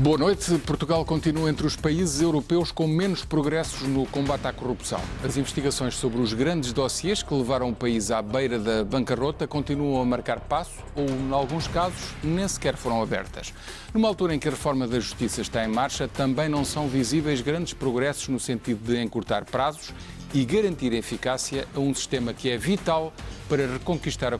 Boa noite. Portugal continua entre os países europeus com menos progressos no combate à corrupção. As investigações sobre os grandes dossiês que levaram o país à beira da bancarrota continuam a marcar passo ou, em alguns casos, nem sequer foram abertas. Numa altura em que a reforma da Justiça está em marcha, também não são visíveis grandes progressos no sentido de encurtar prazos e garantir eficácia a um sistema que é vital para reconquistar a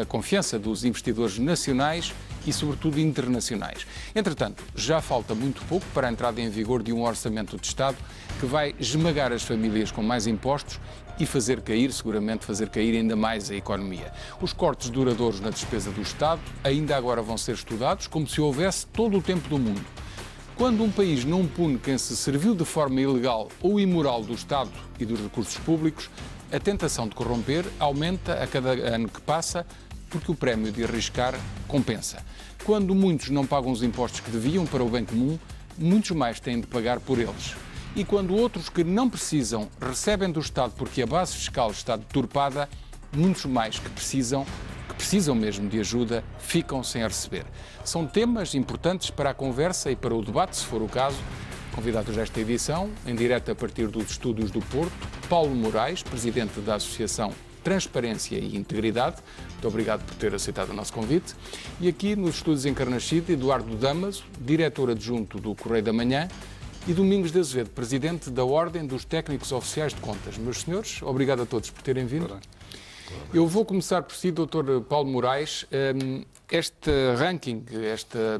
confiança dos investidores nacionais e, sobretudo, internacionais. Entretanto, já falta muito pouco para a entrada em vigor de um orçamento de Estado que vai esmagar as famílias com mais impostos e seguramente fazer cair ainda mais a economia. Os cortes duradouros na despesa do Estado ainda agora vão ser estudados como se houvesse todo o tempo do mundo. Quando um país não pune quem se serviu de forma ilegal ou imoral do Estado e dos recursos públicos, a tentação de corromper aumenta a cada ano que passa, porque o prémio de arriscar compensa. Quando muitos não pagam os impostos que deviam para o bem comum, muitos mais têm de pagar por eles. E quando outros que não precisam recebem do Estado porque a base fiscal está deturpada, muitos mais que precisam mesmo de ajuda, ficam sem a receber. São temas importantes para a conversa e para o debate, se for o caso. Convidados desta edição, em direto a partir dos estúdios do Porto, Paulo Moraes, presidente da Associação Transparência e Integridade. Muito obrigado por ter aceitado o nosso convite. E aqui nos estúdios em Carnaxide, Eduardo Damaso, diretor adjunto do Correio da Manhã, e Domingos de Azevedo, presidente da Ordem dos Técnicos Oficiais de Contas. Meus senhores, obrigado a todos por terem vindo. Eu vou começar por si, Dr. Paulo Moraes. Este ranking, esta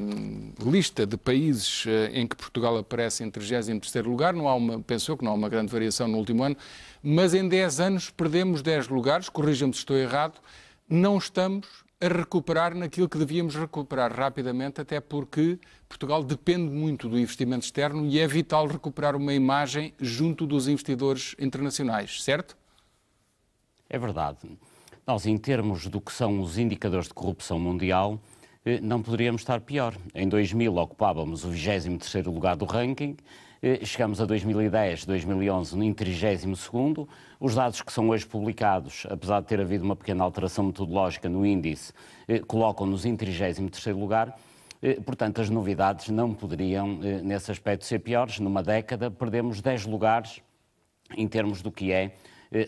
lista de países em que Portugal aparece em 33º lugar, penso eu que não há uma grande variação no último ano, mas em 10 anos perdemos 10 lugares, corrijam-me se estou errado, não estamos a recuperar naquilo que devíamos recuperar rapidamente, até porque Portugal depende muito do investimento externo e é vital recuperar uma imagem junto dos investidores internacionais, certo? É verdade. Nós, em termos do que são os indicadores de corrupção mundial, não poderíamos estar pior. Em 2000 ocupávamos o 23º lugar do ranking, chegamos a 2010, 2011 em 32º. Os dados que são hoje publicados, apesar de ter havido uma pequena alteração metodológica no índice, colocam-nos em 33º lugar. Portanto, as novidades não poderiam, nesse aspecto, ser piores. Numa década, perdemos 10 lugares em termos do que é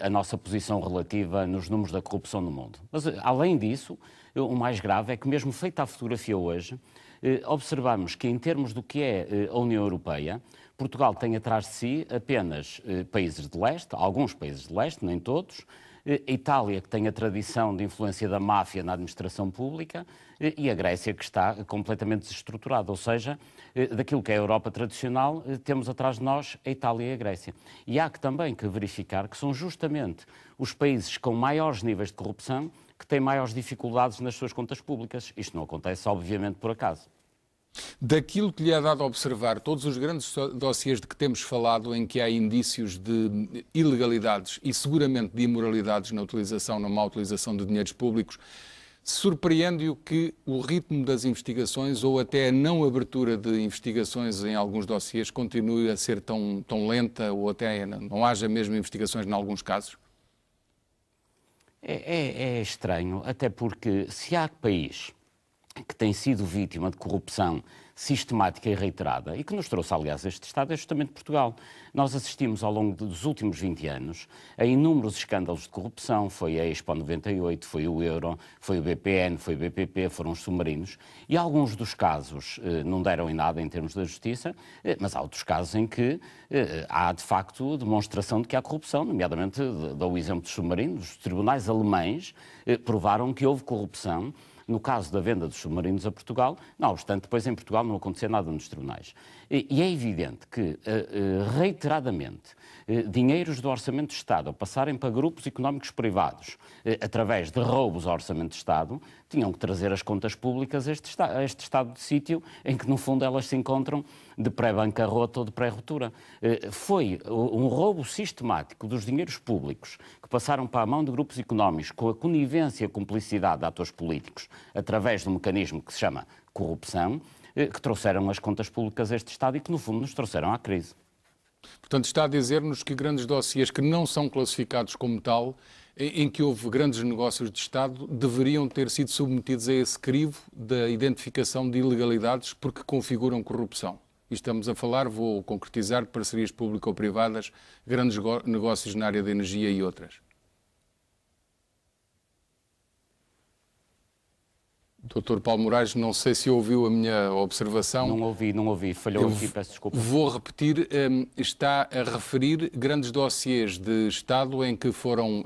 a nossa posição relativa nos números da corrupção no mundo. Mas, além disso, o mais grave é que, mesmo feita a fotografia hoje, observamos que, em termos do que é a União Europeia, Portugal tem atrás de si apenas países de leste, alguns países de leste, nem todos, a Itália, que tem a tradição de influência da máfia na administração pública, e a Grécia, que está completamente desestruturada. Ou seja, daquilo que é a Europa tradicional, temos atrás de nós a Itália e a Grécia. E há que também que verificar que são justamente os países com maiores níveis de corrupção que têm maiores dificuldades nas suas contas públicas. Isto não acontece, obviamente, por acaso. Daquilo que lhe é dado a observar, todos os grandes dossiês de que temos falado em que há indícios de ilegalidades e seguramente de imoralidades na má utilização de dinheiros públicos, surpreende-o que o ritmo das investigações ou até a não abertura de investigações em alguns dossiês continue a ser tão lenta ou até não haja mesmo investigações em alguns casos? É estranho, até porque se há país que tem sido vítima de corrupção sistemática e reiterada, e que nos trouxe, aliás, este Estado, é justamente Portugal. Nós assistimos, ao longo dos últimos 20 anos, a inúmeros escândalos de corrupção. Foi a Expo 98, foi o Euro, foi o BPN, foi o BPP, foram os submarinos, e alguns dos casos não deram em nada em termos da justiça, mas há outros casos em que há, de facto, demonstração de que há corrupção, nomeadamente, dou o exemplo dos submarinos. Os tribunais alemães provaram que houve corrupção no caso da venda dos submarinos a Portugal. Não obstante, depois em Portugal não acontecia nada nos tribunais. E é evidente que, reiteradamente, dinheiros do Orçamento de Estado a passarem para grupos económicos privados, através de roubos ao Orçamento de Estado, tinham que trazer as contas públicas a este estado de sítio em que, no fundo, elas se encontram de pré-bancarrota ou de pré-ruptura. Foi um roubo sistemático dos dinheiros públicos que passaram para a mão de grupos económicos com a conivência e a cumplicidade de atores políticos através de um mecanismo que se chama corrupção, que trouxeram as contas públicas a este Estado e que, no fundo, nos trouxeram à crise. Portanto, está a dizer-nos que grandes dossiês que não são classificados como tal em que houve grandes negócios de Estado, deveriam ter sido submetidos a esse crivo da identificação de ilegalidades porque configuram corrupção. E estamos a falar, vou concretizar, de parcerias público-privadas, grandes negócios na área da energia e outras. Dr. Paulo Moraes, não sei se ouviu a minha observação. Não ouvi. Falhou aqui, peço desculpa. Vou repetir, está a referir grandes dossiês de Estado em que foram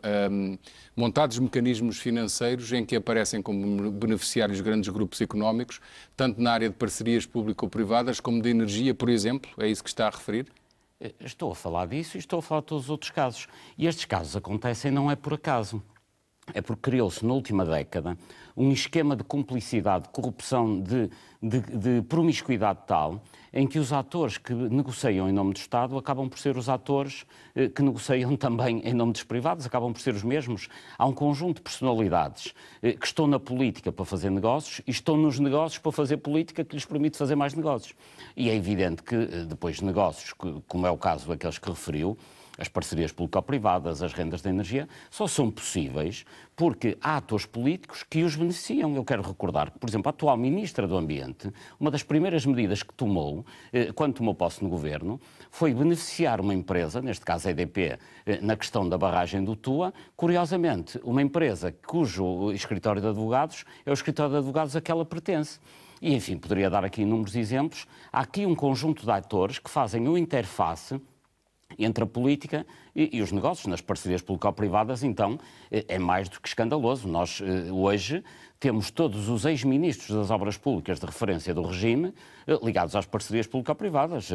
montados mecanismos financeiros em que aparecem como beneficiários grandes grupos económicos, tanto na área de parcerias público-privadas como de energia, por exemplo. É isso que está a referir? Estou a falar disso e estou a falar de todos os outros casos. E estes casos acontecem não é por acaso. É porque criou-se na última década um esquema de cumplicidade, de corrupção, de promiscuidade tal, em que os atores que negociam em nome do Estado acabam por ser os atores que negociam também em nome dos privados, acabam por ser os mesmos. Há um conjunto de personalidades que estão na política para fazer negócios e estão nos negócios para fazer política que lhes permite fazer mais negócios. E é evidente que depois de negócios, como é o caso daqueles que referiu, as parcerias público-privadas, as rendas de energia, só são possíveis porque há atores políticos que os beneficiam. Eu quero recordar que, por exemplo, a atual Ministra do Ambiente, uma das primeiras medidas que tomou, quando tomou posse no Governo, foi beneficiar uma empresa, neste caso a EDP, na questão da barragem do Tua, curiosamente, uma empresa cujo escritório de advogados é o escritório de advogados a que ela pertence. E, enfim, poderia dar aqui inúmeros exemplos. Há aqui um conjunto de atores que fazem uma interface entre a política e os negócios. Nas parcerias público-privadas, então, é mais do que escandaloso. Nós, hoje, temos todos os ex-ministros das obras públicas de referência do regime ligados às parcerias público-privadas.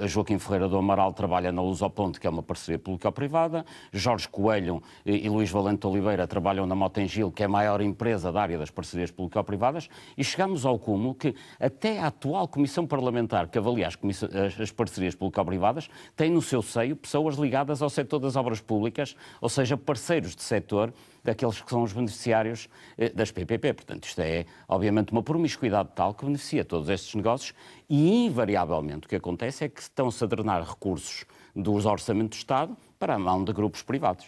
Joaquim Ferreira do Amaral trabalha na Lusoponte, que é uma parceria público-privada. Jorge Coelho e Luís Valente Oliveira trabalham na Motengil, que é a maior empresa da área das parcerias público-privadas. E chegamos ao cúmulo que até a atual Comissão Parlamentar que avalia as parcerias público-privadas tem no seu seio pessoas ligadas ao setor das obras públicas, ou seja, parceiros de setor daqueles que são os beneficiários das PPP. Portanto, isto é, obviamente, uma promiscuidade tal que beneficia todos estes negócios e, invariavelmente, o que acontece é que estão-se a drenar recursos dos orçamentos do Estado para a mão de grupos privados.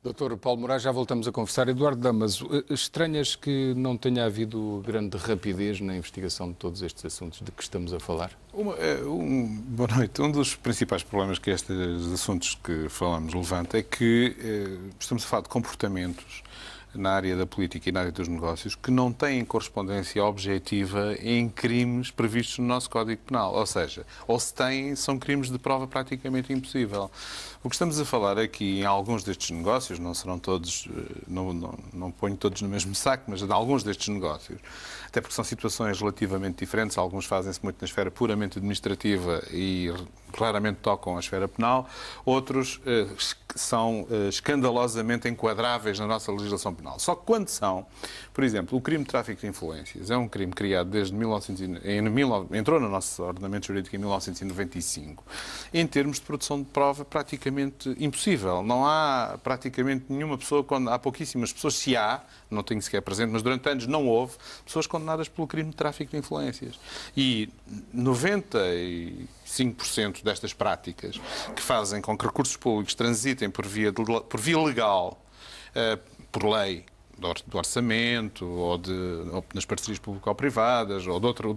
Dr. Paulo Moraes, já voltamos a conversar. Eduardo Damaso, estranhas que não tenha havido grande rapidez na investigação de todos estes assuntos de que estamos a falar? Boa noite. Um dos principais problemas que estes assuntos que falamos levanta é que estamos a falar de comportamentos na área da política e na área dos negócios que não têm correspondência objetiva em crimes previstos no nosso Código Penal. Ou seja, ou se têm, são crimes de prova praticamente impossível. O que estamos a falar aqui em alguns destes negócios, não serão todos, não ponho todos no mesmo saco, mas de alguns destes negócios, até porque são situações relativamente diferentes, alguns fazem-se muito na esfera puramente administrativa e raramente tocam a esfera penal, outros são escandalosamente enquadráveis na nossa legislação penal. Só que quando são, por exemplo, o crime de tráfico de influências é um crime criado desde entrou no nosso ordenamento jurídico em 1995, em termos de produção de prova praticamente impossível. Não há praticamente nenhuma pessoa, há pouquíssimas pessoas, se há, não tenho sequer presente, mas durante anos não houve, pessoas condenadas pelo crime de tráfico de influências. E 95% destas práticas que fazem com que recursos públicos transitem por via legal, por lei, do orçamento, ou nas parcerias público-privadas, ou de outro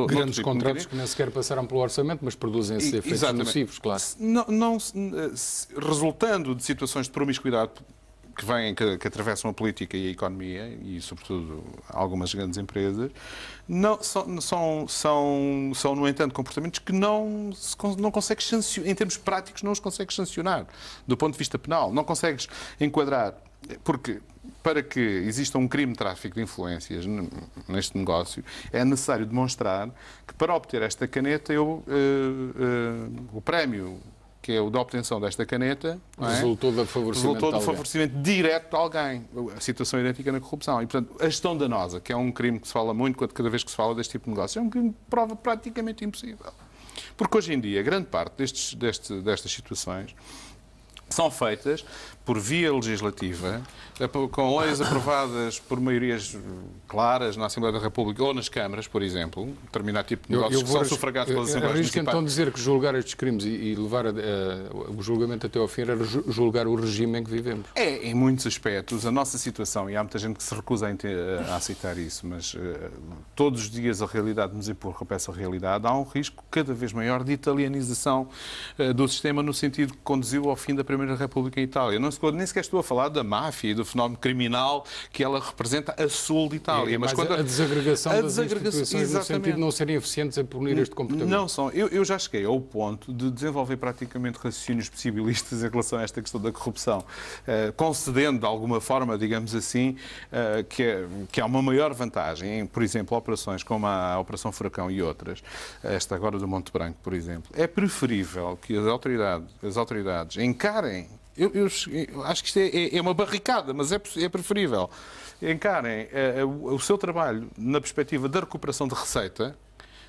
grandes tipo contratos que nem sequer passaram pelo orçamento, mas produzem-se efeitos nocivos, claro. Resultando de situações de promiscuidade que atravessam a política e a economia, e sobretudo algumas grandes empresas, são, no entanto, comportamentos que não consegues sancionar, em termos práticos, não os consegues sancionar, do ponto de vista penal. Não consegues enquadrar, porque para que exista um crime de tráfico de influências neste negócio, é necessário demonstrar que para obter esta caneta, o prémio que é o da obtenção desta caneta, resultou do favorecimento direto de alguém. A situação idêntica na corrupção. E, portanto, a gestão danosa, que é um crime que se fala muito cada vez que se fala deste tipo de negócio, é um crime de prova praticamente impossível. Porque hoje em dia, grande parte destas situações são feitas por via legislativa, com leis aprovadas por maiorias claras na Assembleia da República ou nas câmaras, por exemplo, determinado tipo de negócios que são sufragados pelas Assembleias Municipais. Então dizer que julgar estes crimes e levar o julgamento até ao fim era julgar o regime em que vivemos. Em muitos aspectos, a nossa situação, e há muita gente que se recusa a aceitar isso, mas todos os dias a realidade nos empurra para essa realidade, há um risco cada vez maior de italianização do sistema no sentido que conduziu ao fim da Primeira República em Itália. Nem sequer estou a falar da máfia e do fenómeno criminal que ela representa a sul de Itália. Mas quando a desagregação das instituições no sentido de não serem eficientes a punir este comportamento. Não são. Eu já cheguei ao ponto de desenvolver praticamente raciocínios possibilistas em relação a esta questão da corrupção, concedendo de alguma forma, digamos assim, que há uma maior vantagem em, por exemplo, operações como a Operação Furacão e outras, esta agora do Monte Branco, por exemplo. É preferível que as autoridades encarem. Eu acho que isto é uma barricada, mas é preferível. Encarem o seu trabalho na perspectiva da recuperação de receita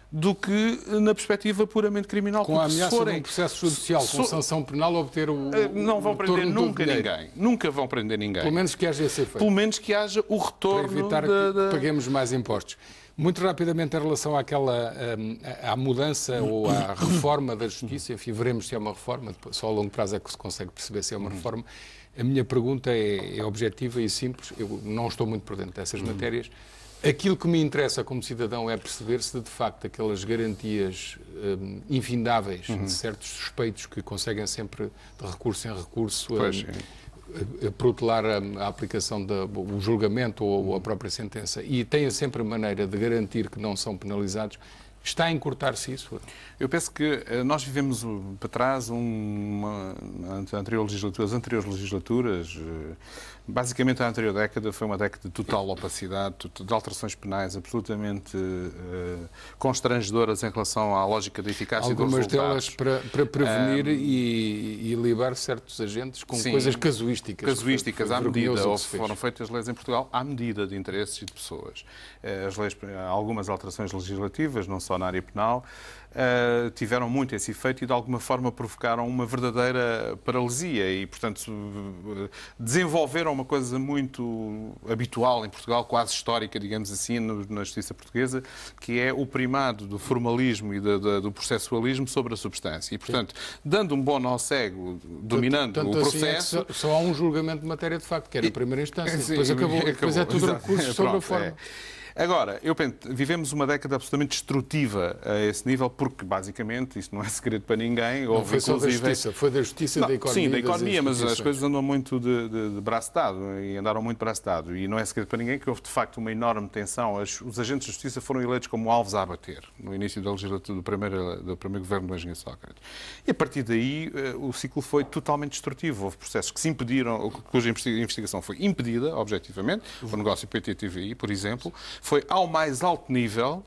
do que na perspectiva puramente criminal. Com a ameaça de um processo judicial, com sanção penal, obter o não vão prender nunca ninguém. Nunca vão prender ninguém. Pelo menos que haja esse efeito. Pelo menos que haja o retorno. Para evitar que paguemos mais impostos. Muito rapidamente, em relação à mudança ou à reforma da justiça, enfim, veremos se é uma reforma, só a longo prazo é que se consegue perceber se é uma reforma. A minha pergunta é objetiva e simples, eu não estou muito por dentro dessas matérias. Aquilo que me interessa como cidadão é perceber se, de facto, aquelas garantias infindáveis de certos suspeitos que conseguem sempre, de recurso em recurso, protelar a aplicação do julgamento ou a própria sentença e têm sempre maneira de garantir que não são penalizados, está a encurtar-se isso? Eu penso que nós vivemos para trás as anteriores legislaturas, basicamente a anterior década foi uma década de total opacidade, de alterações penais absolutamente constrangedoras em relação à lógica da eficácia dos resultados. Algumas delas para prevenir e libar certos agentes com coisas casuísticas. Casuísticas à medida, foram feitas leis em Portugal à medida de interesses e de pessoas. Algumas alterações legislativas, não só na área penal, tiveram muito esse efeito e de alguma forma provocaram uma verdadeira paralisia e, portanto, desenvolveram uma coisa muito habitual em Portugal, quase histórica, digamos assim, na justiça portuguesa, que é o primado do formalismo e do processualismo sobre a substância. E, portanto, dando um bom nó cego, dominando o processo... Assim só há um julgamento de matéria de facto, que era a primeira instância. Depois acabou. Depois é tudo recurso sobre a forma. Agora, eu penso, vivemos uma década absolutamente destrutiva a esse nível, porque, basicamente, isso não é segredo para ninguém. Não foi só da justiça, foi da justiça e da economia. Sim, da economia, mas as coisas andam muito de braço dado, e andaram muito de braço dado. E não é segredo para ninguém que houve, de facto, uma enorme tensão. Os agentes de justiça foram eleitos como alvos a abater, no início da legislatura do primeiro governo do engenheiro Sócrates. E, a partir daí, o ciclo foi totalmente destrutivo. Houve processos que se impediram, cuja investigação foi impedida, objetivamente, o negócio PT-TVI, por exemplo, foi ao mais alto nível,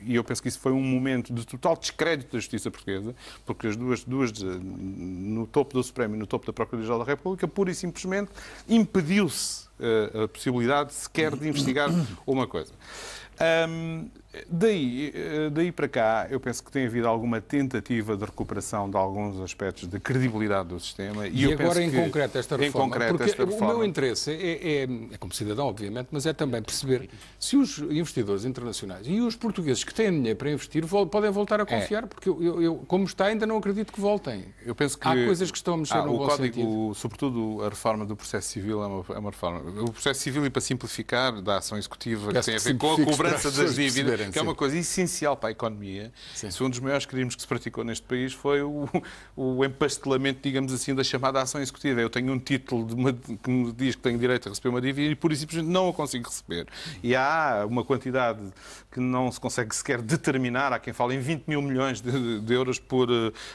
e eu penso que isso foi um momento de total descrédito da justiça portuguesa, porque as duas no topo do Supremo e no topo da Procuradoria-Geral da República, pura e simplesmente impediu-se a possibilidade sequer de investigar uma coisa. Daí para cá, eu penso que tem havido alguma tentativa de recuperação de alguns aspectos de credibilidade do sistema. E eu agora, em concreto, esta reforma? Porque o meu interesse é como cidadão, obviamente, mas é também perceber se os investidores internacionais e os portugueses que têm dinheiro para investir podem voltar a confiar, porque eu, como está, ainda não acredito que voltem. Eu penso que há coisas que estão a mexer no bom sentido. Sobretudo a reforma do processo civil é uma reforma. O processo civil, e para simplificar, da ação executiva, que tem a ver com a cobrança das dívidas, que é uma coisa essencial para a economia. Sim. Se um dos maiores crimes que se praticou neste país foi o empastelamento, digamos assim, da chamada ação executiva. Eu tenho um título que me diz que tenho direito a receber uma dívida e, por isso, simplesmente não a consigo receber. E há uma quantidade que não se consegue sequer determinar. Há quem fale em 20 mil milhões de euros por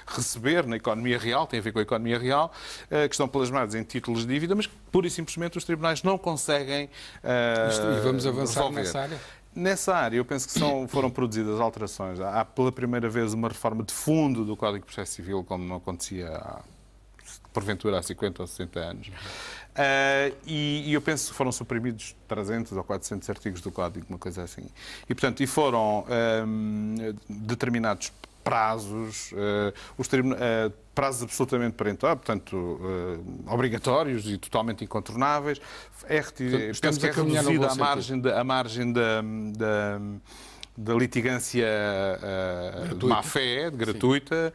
receber na economia real, tem a ver com a economia real, que estão plasmados em títulos de dívida, mas, pura e simplesmente, os tribunais não conseguem e vamos avançar resolver. Nessa área? Nessa área, eu penso que foram produzidas alterações. Há, pela primeira vez, uma reforma de fundo do Código de Processo Civil, como não acontecia, porventura, há 50 ou 60 anos. E eu penso que foram suprimidos 300 ou 400 artigos do Código, uma coisa assim. E, portanto, foram determinados prazos, prazos absolutamente perentórios, portanto, obrigatórios e totalmente incontornáveis. Penso que é reduzida a margem da litigância de má-fé, gratuita,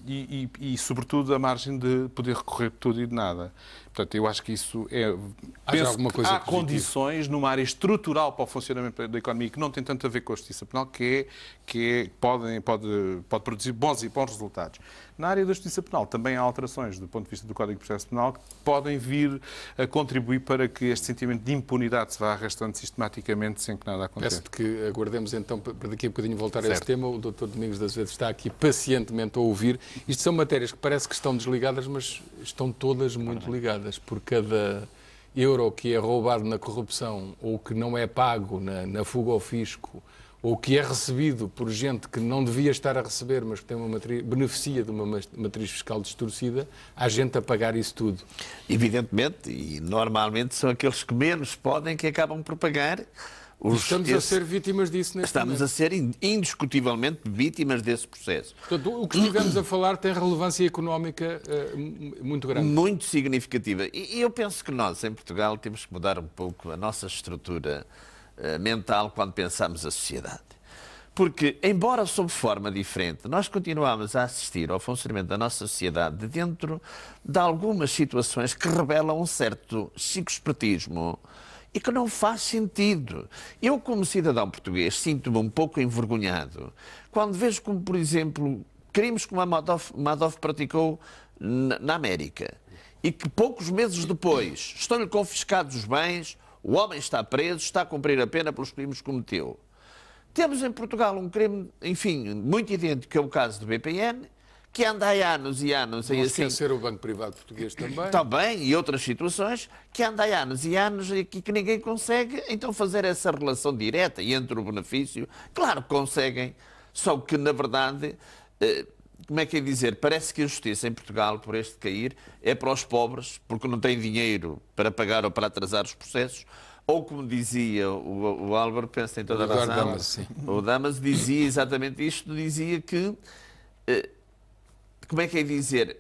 e, sobretudo, a margem de poder recorrer de tudo e de nada. Portanto, eu acho que isso é... Penso que há condições numa área estrutural para o funcionamento da economia que não tem tanto a ver com a justiça penal, pode produzir bons resultados. Na área da justiça penal também há alterações do ponto de vista do Código de Processo Penal que podem vir a contribuir para que este sentimento de impunidade se vá arrastando sistematicamente sem que nada aconteça. Peço que aguardemos então para daqui a bocadinho voltar a esse tema. O Dr. Domingos de Azevedo está aqui pacientemente a ouvir. Isto são matérias que parece que estão desligadas, mas estão todas muito ligadas. Por cada euro que é roubado na corrupção ou que não é pago na fuga ao fisco, ou que é recebido por gente que não devia estar a receber, mas que beneficia de uma matriz fiscal distorcida, há gente a pagar isso tudo. Evidentemente, e normalmente são aqueles que menos podem que acabam por pagar. Estamos a ser vítimas disso neste momento. Estamos a ser indiscutivelmente vítimas desse processo. Portanto, o que estivemos a falar tem relevância económica muito grande. Muito significativa. E eu penso que nós, em Portugal, temos que mudar um pouco a nossa estrutura mental quando pensamos a sociedade. Porque, embora sob forma diferente, nós continuamos a assistir ao funcionamento da nossa sociedade dentro de algumas situações que revelam um certo chico-espertismo e que não faz sentido. Eu, como cidadão português, sinto-me um pouco envergonhado quando vejo como, por exemplo, crimes como a Madoff praticou na América e que poucos meses depois estão-lhe confiscados os bens, o homem está preso, está a cumprir a pena pelos crimes que cometeu. Temos em Portugal um crime, enfim, muito idêntico, que é o caso do BPN, que anda há anos e anos... Não esquecer o Banco Privado Português também. Também, e outras situações, que anda há anos e anos e que ninguém consegue, então, fazer essa relação direta entre o benefício. Claro que conseguem, só que, na verdade, como é que é dizer, parece que a justiça em Portugal, por este cair, é para os pobres, porque não têm dinheiro para pagar ou para atrasar os processos, ou como dizia o Álvaro, penso que tem toda a razão, o Damas dizia exatamente isto, dizia que, como é que é dizer,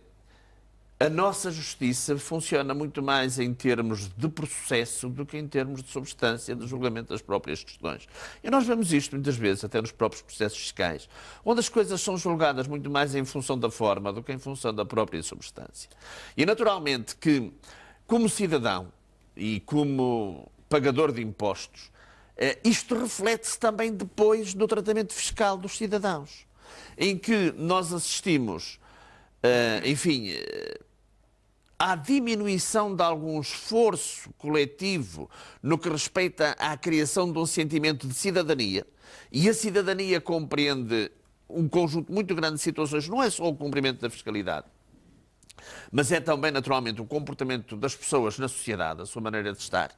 a nossa justiça funciona muito mais em termos de processo do que em termos de substância, de julgamento das próprias questões. E nós vemos isto muitas vezes, até nos próprios processos fiscais, onde as coisas são julgadas muito mais em função da forma do que em função da própria substância. E naturalmente que, como cidadão e como pagador de impostos, isto reflete-se também depois no tratamento fiscal dos cidadãos, em que nós assistimos, enfim, à diminuição de algum esforço coletivo no que respeita à criação de um sentimento de cidadania, e a cidadania compreende um conjunto muito grande de situações, não é só o cumprimento da fiscalidade, mas é também, naturalmente, o comportamento das pessoas na sociedade, a sua maneira de estar.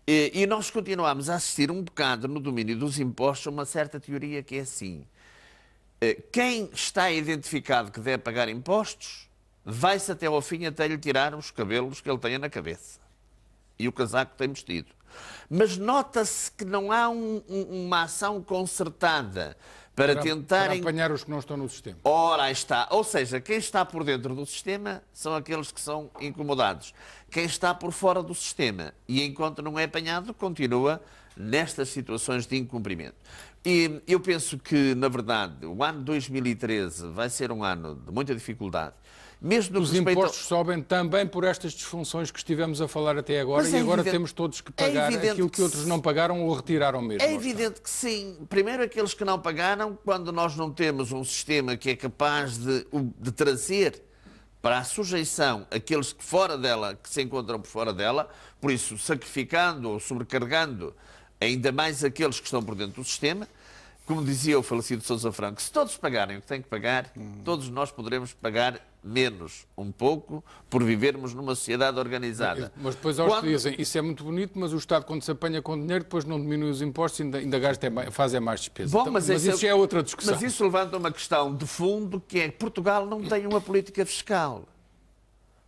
E nós continuamos a assistir um bocado no domínio dos impostos a uma certa teoria que é assim: quem está identificado que deve pagar impostos vai-se até ao fim até lhe tirar os cabelos que ele tenha na cabeça e o casaco que tem vestido. Mas nota-se que não há uma ação concertada para tentarem... Para apanhar os que não estão no sistema. Ora, aí está. Ou seja, quem está por dentro do sistema são aqueles que são incomodados. Quem está por fora do sistema e enquanto não é apanhado, continua nestas situações de incumprimento. E eu penso que, na verdade, o ano 2013 vai ser um ano de muita dificuldade. Mesmo os impostos sobem também por estas disfunções que estivemos a falar até agora, e agora temos todos que pagar aquilo que outros não pagaram ou retiraram mesmo. É evidente que sim. Primeiro, aqueles que não pagaram, quando nós não temos um sistema que é capaz de trazer para a sujeição aqueles que fora dela, que se encontram por fora dela, por isso sacrificando ou sobrecarregando ainda mais aqueles que estão por dentro do sistema. Como dizia o falecido Sousa Franco, se todos pagarem o que têm que pagar, todos nós poderemos pagar menos, um pouco, por vivermos numa sociedade organizada. Mas depois aos que dizem, isso é muito bonito, mas o Estado, quando se apanha com dinheiro, depois não diminui os impostos e ainda gasta, faz mais despesa. Bom, então, mas isso já é outra discussão. Mas isso levanta uma questão de fundo, que é que Portugal não tem uma política fiscal.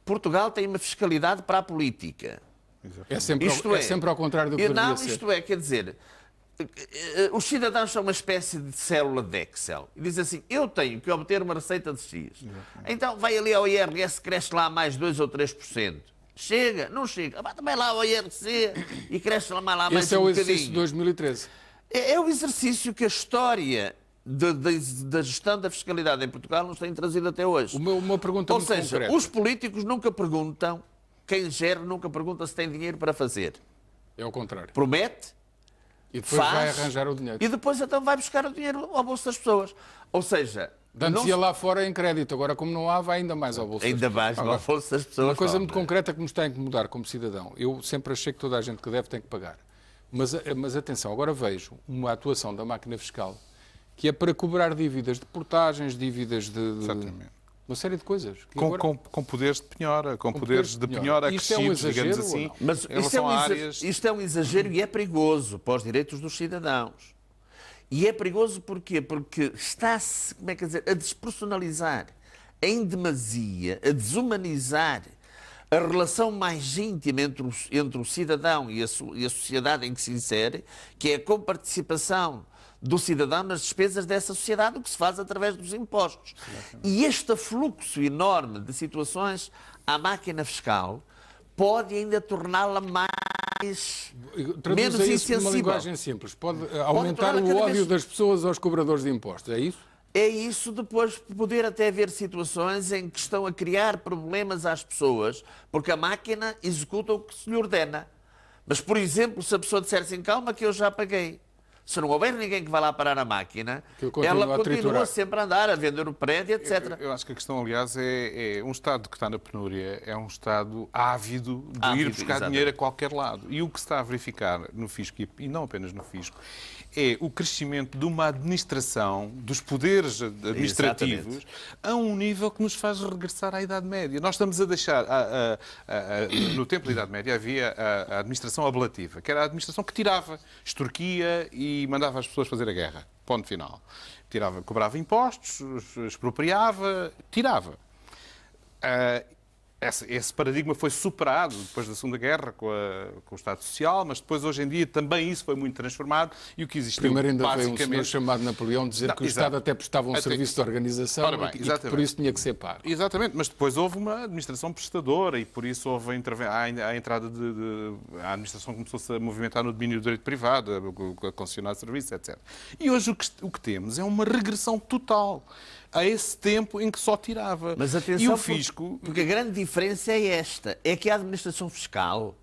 Portugal tem uma fiscalidade para a política. É sempre ao contrário do que deveria ser. Isto é, quer dizer, os cidadãos são uma espécie de célula de Excel. E diz assim, eu tenho que obter uma receita de X. Então vai ali ao IRS, cresce lá mais 2 ou 3%. Chega? Não chega. Também lá ao IRC e cresce lá mais um bocadinho. Esse é o exercício de 2013. É o exercício que a história da gestão da fiscalidade em Portugal nos tem trazido até hoje. Uma pergunta muito concreta. Ou seja, os políticos nunca perguntam, quem gera nunca pergunta se tem dinheiro para fazer. É o contrário. Promete, e depois faz, vai arranjar o dinheiro. E depois então vai buscar o dinheiro ao bolso das pessoas. Ou seja... Antes ia lá fora em crédito, agora como não há, vai ainda mais ao bolso. Ainda mais ao bolso das pessoas. Uma coisa muito concreta que me está a incomodar como cidadão. Eu sempre achei que toda a gente que deve tem que pagar. Mas atenção, agora vejo uma atuação da máquina fiscal que é para cobrar dívidas de portagens, dívidas de uma série de coisas. Com poderes de penhora, com poderes de penhora acrescidos, digamos assim. Mas isto é um exagero e é perigoso para os direitos dos cidadãos. E é perigoso porquê? Porque está-se, a despersonalizar em demasia, a desumanizar a relação mais íntima entre o cidadão e a sociedade em que se insere, que é a comparticipação do cidadão nas despesas dessa sociedade, o que se faz através dos impostos. E este fluxo enorme de situações à máquina fiscal pode ainda torná-la menos insensível. Uma linguagem simples. Pode aumentar o ódio das pessoas aos cobradores de impostos, é isso? É isso, depois poder até haver situações em que estão a criar problemas às pessoas, porque a máquina executa o que se lhe ordena. Mas, por exemplo, se a pessoa disser assim, calma que eu já paguei, se não houver ninguém que vá lá parar a máquina, ela continua sempre a andar, a vender o prédio, etc. Eu acho que a questão, aliás, é um Estado que está na penúria, é um Estado ávido de ir buscar dinheiro a qualquer lado. E o que se está a verificar no fisco, e não apenas no fisco, é o crescimento de uma administração, dos poderes administrativos, a um nível que nos faz regressar à Idade Média. Nós estamos a deixar... no tempo da Idade Média havia a administração ablativa, que era a administração que tirava, extorquia e mandava as pessoas fazer a guerra. Ponto final. Cobrava impostos, expropriava, tirava. Esse paradigma foi superado depois da Segunda Guerra com o Estado Social, mas depois, hoje em dia, também isso foi muito transformado e o que existiu primeiro ainda basicamente... veio um senhor chamado Napoleão dizer que o Estado até prestava um serviço de organização e que por isso tinha que ser pago. Exatamente, mas depois houve uma administração prestadora e por isso houve a entrada a administração começou-se a movimentar no domínio do direito privado, a concessionar serviços, etc. E hoje o que temos é uma regressão total a esse tempo em que só tirava. Mas atenção, e o fisco... porque a grande diferença é esta, é que a administração fiscal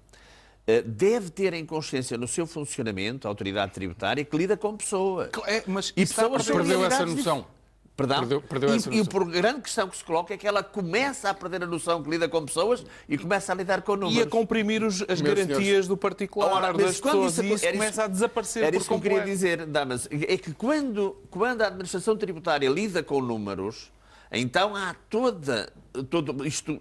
deve ter em consciência no seu funcionamento, a autoridade tributária, que lida com pessoas. Mas e pessoas perdeu essa noção. Perdão? Perdeu essa noção. E a grande questão que se coloca é que ela começa a perder a noção que lida com pessoas e começa a lidar com números. E a comprimir as garantias do particular, das pessoas, e isso começa a desaparecer por completo. Era isso que eu queria dizer, damas. É que quando a administração tributária lida com números, então há todo isto...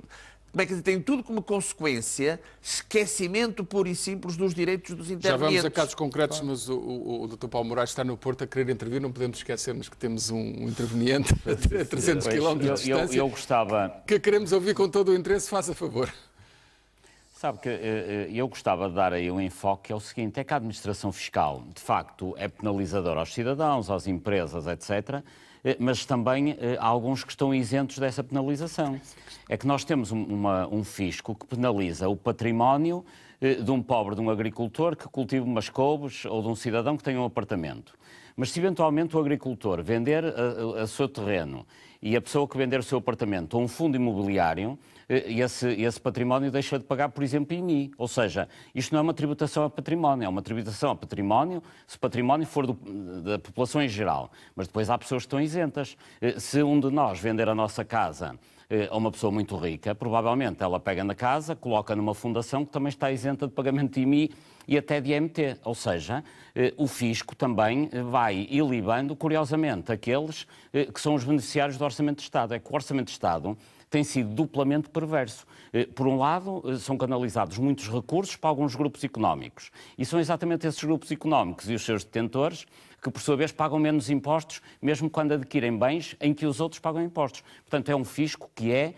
Como é que tem tudo como consequência esquecimento puro e simples dos direitos dos intervenientes. Já vamos a casos concretos, mas o Dr. Paulo Moraes está no Porto a querer intervir. Não podemos esquecermos que temos um interveniente a 300 km de distância. Eu gostava... Que queremos ouvir com todo o interesse, faça favor. Sabe que eu gostava de dar aí um enfoque que é o seguinte, é que a administração fiscal, de facto, é penalizadora aos cidadãos, às empresas, etc., mas também há alguns que estão isentos dessa penalização. É que nós temos um fisco que penaliza o património de um pobre, de um agricultor que cultiva umas couves ou de um cidadão que tem um apartamento. Mas se eventualmente o agricultor vender o seu terreno e a pessoa que vender o seu apartamento a um fundo imobiliário, esse património deixa de pagar, por exemplo, IMI. Ou seja, isto não é uma tributação a património, é uma tributação a património, se o património for da população em geral. Mas depois há pessoas que estão isentas. Se um de nós vender a nossa casa a uma pessoa muito rica, provavelmente ela pega na casa, coloca numa fundação que também está isenta de pagamento de IMI e até de IMT. Ou seja, o fisco também vai ilibando, curiosamente, aqueles que são os beneficiários do Orçamento de Estado. É que o Orçamento de Estado tem sido duplamente perverso. Por um lado, são canalizados muitos recursos para alguns grupos económicos. E são exatamente esses grupos económicos e os seus detentores que, por sua vez, pagam menos impostos, mesmo quando adquirem bens em que os outros pagam impostos. Portanto, é um fisco que é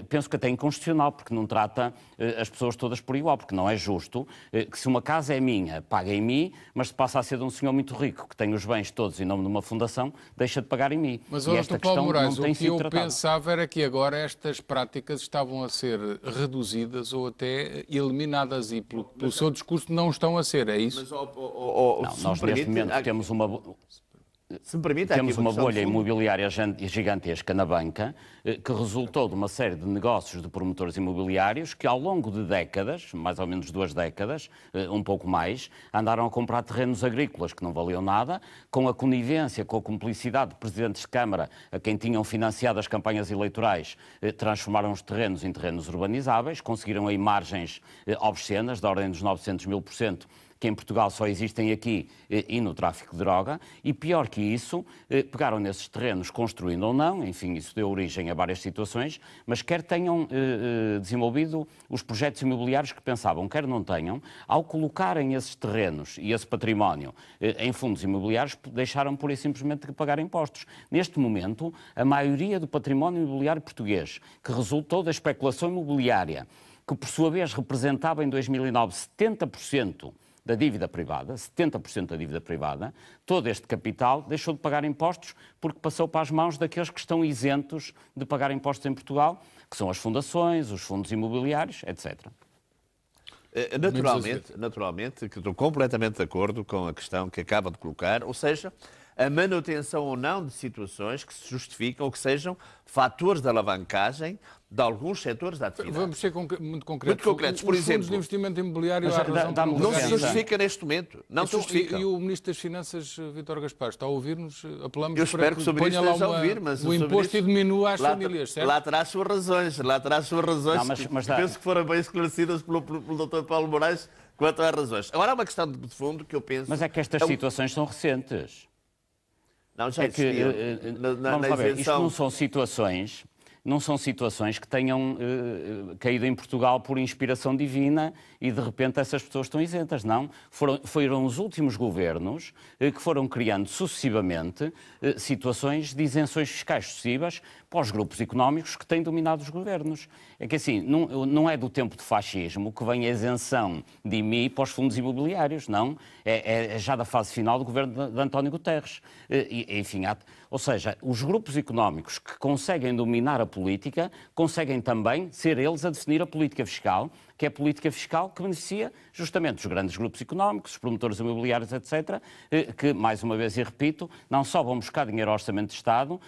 penso que até é inconstitucional, porque não trata as pessoas todas por igual, porque não é justo que se uma casa é minha, paga em mim, mas se passa a ser de um senhor muito rico, que tem os bens todos em nome de uma fundação, deixa de pagar em mim. Mas, e esta questão Moraes, não tem o que sido eu tratada. pensava era que agora estas práticas estavam a ser reduzidas ou até eliminadas e, pelo seu discurso, não estão a ser, é isso? Mas, Não, nós neste momento temos se me permite, temos uma bolha imobiliária gigantesca na banca que resultou de uma série de negócios de promotores imobiliários que ao longo de décadas, mais ou menos 2 décadas, um pouco mais, andaram a comprar terrenos agrícolas que não valiam nada, com a conivência, com a cumplicidade de presidentes de Câmara a quem tinham financiado as campanhas eleitorais, transformaram os terrenos em terrenos urbanizáveis, conseguiram aí margens obscenas, da ordem dos 900.000%, que em Portugal só existem aqui e no tráfico de droga, e pior que isso, pegaram nesses terrenos, construindo ou não, enfim, isso deu origem a várias situações, mas quer tenham desenvolvido os projetos imobiliários que pensavam, quer não tenham, ao colocarem esses terrenos e esse património em fundos imobiliários, deixaram pura e simplesmente de pagar impostos. Neste momento, a maioria do património imobiliário português, que resultou da especulação imobiliária, que por sua vez representava em 2009 70% da dívida privada, 70% da dívida privada, todo este capital deixou de pagar impostos porque passou para as mãos daqueles que estão isentos de pagar impostos em Portugal, que são as fundações, os fundos imobiliários, etc. Naturalmente, que estou completamente de acordo com a questão que acaba de colocar, ou seja, a manutenção ou não de situações que se justificam ou que sejam fatores de alavancagem de alguns setores da atividade. Vamos ser muito concretos. Muito concretos. Por exemplo, os fundos de investimento imobiliário não se justifica neste momento. Não se justifica. E o Ministro das Finanças, Vítor Gaspar, está a ouvir-nos? Apelamos Eu espero que o Sr. Ministro esteja a ouvir, mas o imposto e diminua às famílias, certo? Lá terá as suas razões. Mas penso que foram bem esclarecidas pelo Dr. Paulo Moraes quanto às razões. Agora há uma questão de fundo que eu penso... Mas é que estas situações são recentes. Não, já existiam. Vamos lá ver, isto não são situações que tenham caído em Portugal por inspiração divina e de repente essas pessoas estão isentas, não. Foram os últimos governos que foram criando sucessivamente situações de isenções fiscais sucessivas para os grupos económicos que têm dominado os governos. É que assim, não é do tempo do fascismo que vem a isenção de IMI para os fundos imobiliários, não. É já da fase final do governo de António Guterres. Enfim, ou seja, os grupos económicos que conseguem dominar a política conseguem também ser eles a definir a política fiscal, que é a política fiscal que beneficia justamente os grandes grupos económicos, os promotores imobiliários, etc., que, mais uma vez e repito, não só vão buscar dinheiro ao Orçamento de Estado,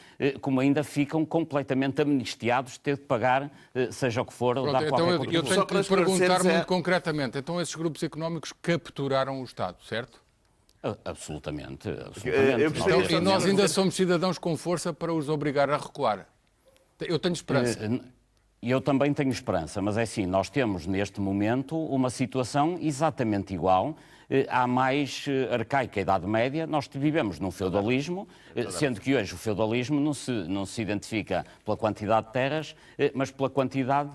como ainda ficam completamente amnistiados de ter de pagar, seja o que for, ou dar qualquer contribuição. Eu tenho que lhe perguntar muito concretamente, então esses grupos económicos capturaram o Estado, certo? Absolutamente. Então, e nós ainda somos cidadãos com força para os obrigar a recuar. Eu tenho esperança. Eu também tenho esperança, mas é assim, nós temos neste momento uma situação exatamente igual à mais arcaica Idade Média. Nós vivemos num feudalismo, sendo que hoje o feudalismo não se identifica pela quantidade de terras, mas pela quantidade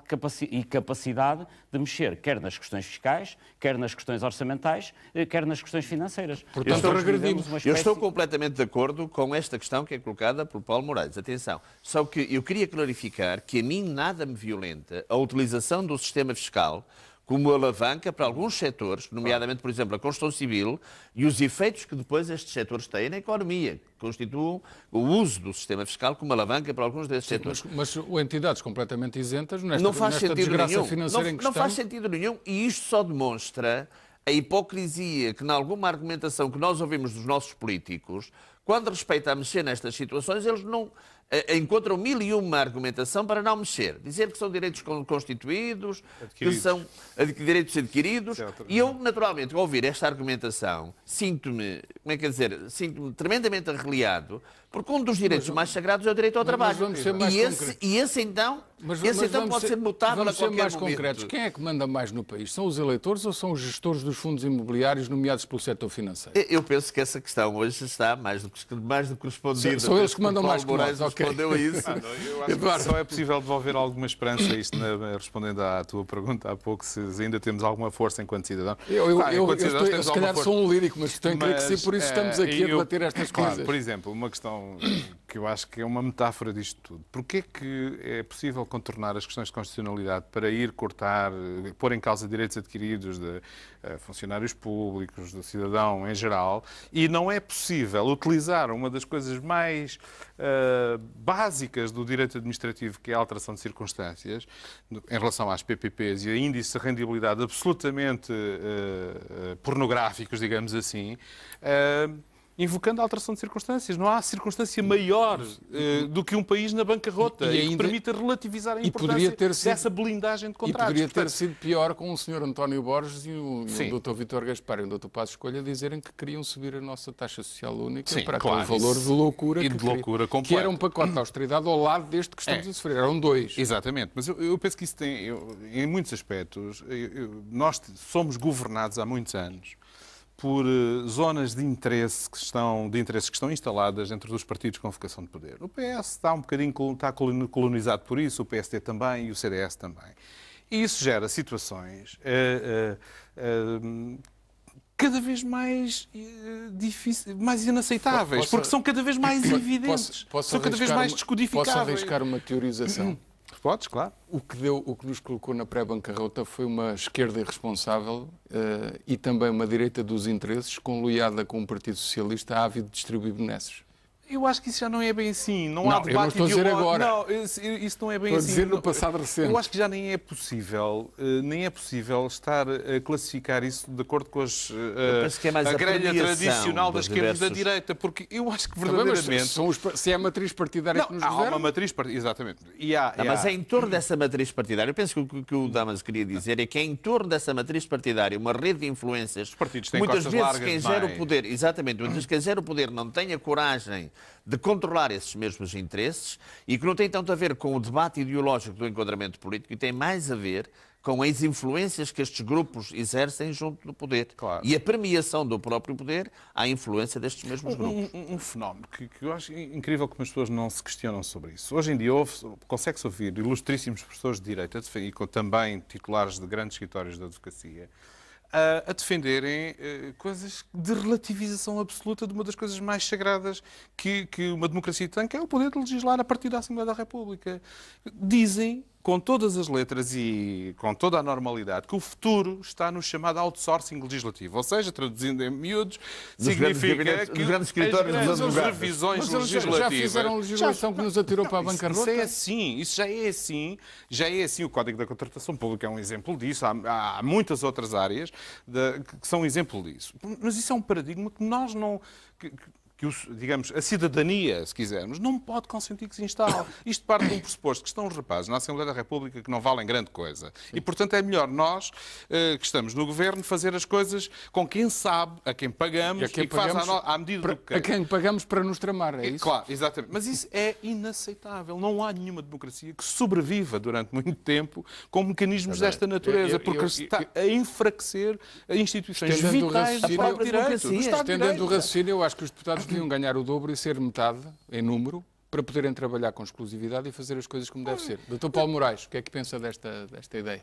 e capacidade de mexer, quer nas questões fiscais, quer nas questões orçamentais, quer nas questões financeiras. Portanto, regredimos. Eu estou completamente de acordo com esta questão que é colocada por Paulo Moraes. Atenção, só que eu queria clarificar que a mim nada me violenta a utilização do sistema fiscal como alavanca para alguns setores, nomeadamente, por exemplo, a construção civil, e os efeitos que depois estes setores têm na economia, que constituem o uso do sistema fiscal como alavanca para alguns desses setores. Mas entidades completamente isentas, não faz nesta sentido desgraça nenhum. financeira em que não estamos... faz sentido nenhum, e isto só demonstra a hipocrisia que, em alguma argumentação que nós ouvimos dos nossos políticos, quando respeita a mexer nestas situações, eles não encontram 1001 argumentação para não mexer. Dizer que são direitos constituídos, que são direitos adquiridos. E eu, naturalmente, ao ouvir esta argumentação, sinto-me tremendamente arreliado, porque um dos direitos mais sagrados é o direito ao trabalho. E esse então pode ser mutável a qualquer momento. Vamos ser mais concretos. Quem é que manda mais no país? São os eleitores ou são os gestores dos fundos imobiliários nomeados pelo setor financeiro? Eu penso que essa questão hoje está mais do que respondida. São eles que mandam mais que nós. Respondeu a isso. Eu acho que só é possível devolver alguma esperança a isto, respondendo à tua pergunta há pouco, se ainda temos alguma força enquanto cidadão. Eu se calhar sou um lírico, mas tenho que crer que sim, por isso estamos aqui a debater estas coisas. Por exemplo, uma questão que eu acho que é uma metáfora disto tudo. Porquê que é possível contornar as questões de constitucionalidade para ir cortar, pôr em causa direitos adquiridos de funcionários públicos, do cidadão em geral, e não é possível utilizar uma das coisas mais básicas do direito administrativo, que é a alteração de circunstâncias, em relação às PPPs e a índices de rendibilidade absolutamente pornográficos, digamos assim, invocando a alteração de circunstâncias. Não há circunstância maior do que um país na bancarrota e ainda, que permita relativizar a importância dessa blindagem de contratos. E poderia ter sido pior com o Sr. António Borges e o Dr. Vítor Gaspar e o Dr. Passos Coelho dizerem que queriam subir a nossa taxa social única para aquele valor de loucura, que era um pacote de austeridade ao lado deste que estamos a sofrer. Eram dois. Exatamente. Mas eu penso que isso tem, em muitos aspectos, nós somos governados há muitos anos por zonas de interesses que estão instaladas dentro dos partidos com vocação de poder. O PS está colonizado por isso, o PSD também e o CDS também. E isso gera situações cada vez mais difíceis, mais inaceitáveis, porque são cada vez mais evidentes, são cada vez mais descodificáveis. Posso arriscar uma teorização? Podes, claro. O que nos colocou na pré-bancarrota foi uma esquerda irresponsável e também uma direita dos interesses, conluiada com o Partido Socialista, ávido de distribuir benesses. Eu acho que isso já não é bem assim. Não há debate ideológico. Eu não estou a dizer agora. Não, isso não é bem estou assim. Estou a dizer no passado recente. Eu acho que já nem é possível estar a classificar isso de acordo com a grelha tradicional da esquerda e da direita, porque eu acho que verdadeiramente... Se é a matriz partidária que nos governa... Há uma matriz partidária, exatamente. Mas é em torno dessa matriz partidária. Eu penso que o que o Damas queria dizer é que é em torno dessa matriz partidária uma rede de influências. Os partidos têm muitas vezes largas quem gera o poder, exatamente, muitas vezes quem gera o poder não tem a coragem de controlar esses mesmos interesses e que não tem tanto a ver com o debate ideológico do enquadramento político e tem mais a ver com as influências que estes grupos exercem junto do poder. Claro. E a premiação do próprio poder à influência destes mesmos grupos. Um fenómeno que eu acho incrível como as pessoas não se questionam sobre isso. Hoje em dia consegue-se ouvir ilustríssimos professores de direito e também titulares de grandes escritórios de advocacia a defenderem coisas de relativização absoluta de uma das coisas mais sagradas que uma democracia tem, que é o poder de legislar a partir da Assembleia da República. Dizem, com todas as letras e com toda a normalidade, que o futuro está no chamado outsourcing legislativo. Ou seja, traduzindo em miúdos, significa que grandes escritórios as revisões legislativas... Já fizeram legislação que nos atirou para a bancarrota? Isso já é assim. O Código da Contratação Pública é um exemplo disso. Há muitas outras áreas que são um exemplo disso. Mas isso é um paradigma que nós não... digamos, a cidadania, se quisermos, não pode consentir que se instale. Isto parte de um pressuposto que estão os rapazes na Assembleia da República que não valem grande coisa. E, portanto, é melhor nós, que estamos no governo, fazer as coisas com quem sabe, a quem pagamos e que faz à medida do que... A quem pagamos para nos tramar, é isso? Claro, exatamente. Mas isso é inaceitável. Não há nenhuma democracia que sobreviva durante muito tempo com mecanismos desta natureza, porque está a enfraquecer as instituições vitais do próprio direito. Estendendo o raciocínio, eu acho que os deputados deviam ganhar o dobro e ser metade em número para poderem trabalhar com exclusividade e fazer as coisas como deve ser. Dr. Paulo Moraes, o que é que pensa desta ideia?